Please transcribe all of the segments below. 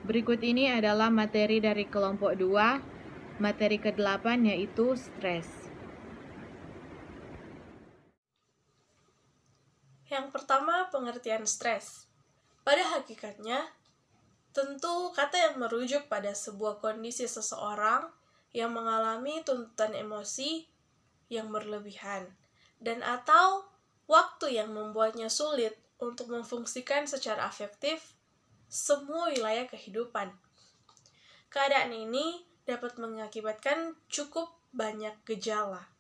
Berikut ini adalah materi dari kelompok 2, materi ke-8 yaitu stres. Yang pertama, pengertian stres. Pada hakikatnya, tentu kata yang merujuk pada sebuah kondisi seseorang yang mengalami tuntutan emosi yang berlebihan dan atau waktu yang membuatnya sulit untuk memfungsikan secara efektif semua wilayah kehidupan. Keadaan ini dapat mengakibatkan cukup banyak gejala,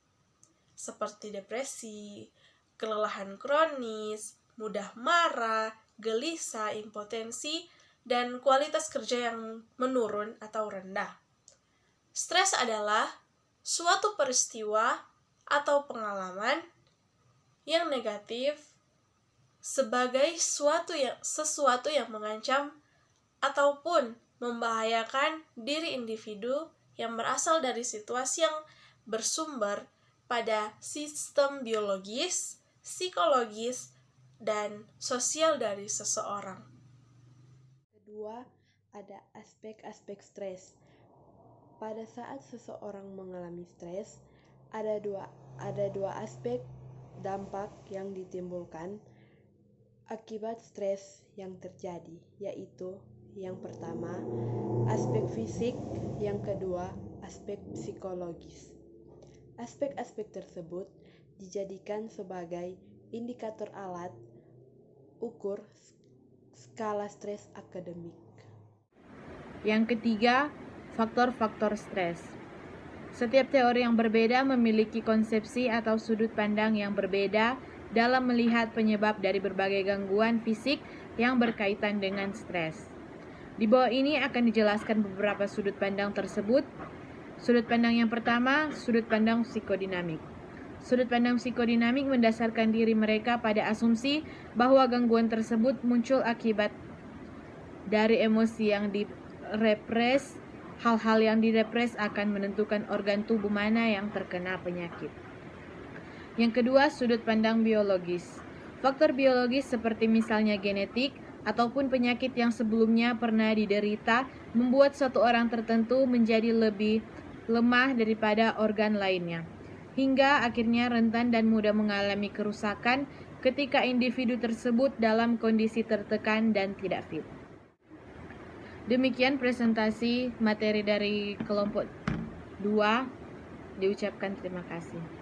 seperti depresi, kelelahan kronis, mudah marah, gelisah, impotensi, dan kualitas kerja yang menurun atau rendah. Stres adalah suatu peristiwa atau pengalaman yang negatif sebagai sesuatu yang mengancam ataupun membahayakan diri individu yang berasal dari situasi yang bersumber pada sistem biologis, psikologis, dan sosial dari seseorang. Kedua, ada aspek-aspek stres. Pada saat seseorang mengalami stres, ada dua aspek dampak yang ditimbulkan akibat stres yang terjadi, yaitu yang pertama, aspek fisik, yang kedua, aspek psikologis. Aspek-aspek tersebut dijadikan sebagai indikator alat ukur skala stres akademik. Yang ketiga, faktor-faktor stres. Setiap teori yang berbeda memiliki konsepsi atau sudut pandang yang berbeda dalam melihat penyebab dari berbagai gangguan fisik yang berkaitan dengan stres. Di bawah ini akan dijelaskan beberapa sudut pandang tersebut. Sudut pandang yang pertama, sudut pandang psikodinamik. Sudut pandang psikodinamik mendasarkan diri mereka pada asumsi bahwa gangguan tersebut muncul akibat dari emosi yang direpres. Hal-hal yang direpres akan menentukan organ tubuh mana yang terkena penyakit. Yang kedua, sudut pandang biologis. Faktor biologis seperti misalnya genetik ataupun penyakit yang sebelumnya pernah diderita membuat suatu orang tertentu menjadi lebih lemah daripada organ lainnya, hingga akhirnya rentan dan mudah mengalami kerusakan ketika individu tersebut dalam kondisi tertekan dan tidak fit. Demikian presentasi materi dari kelompok 2. Diucapkan terima kasih.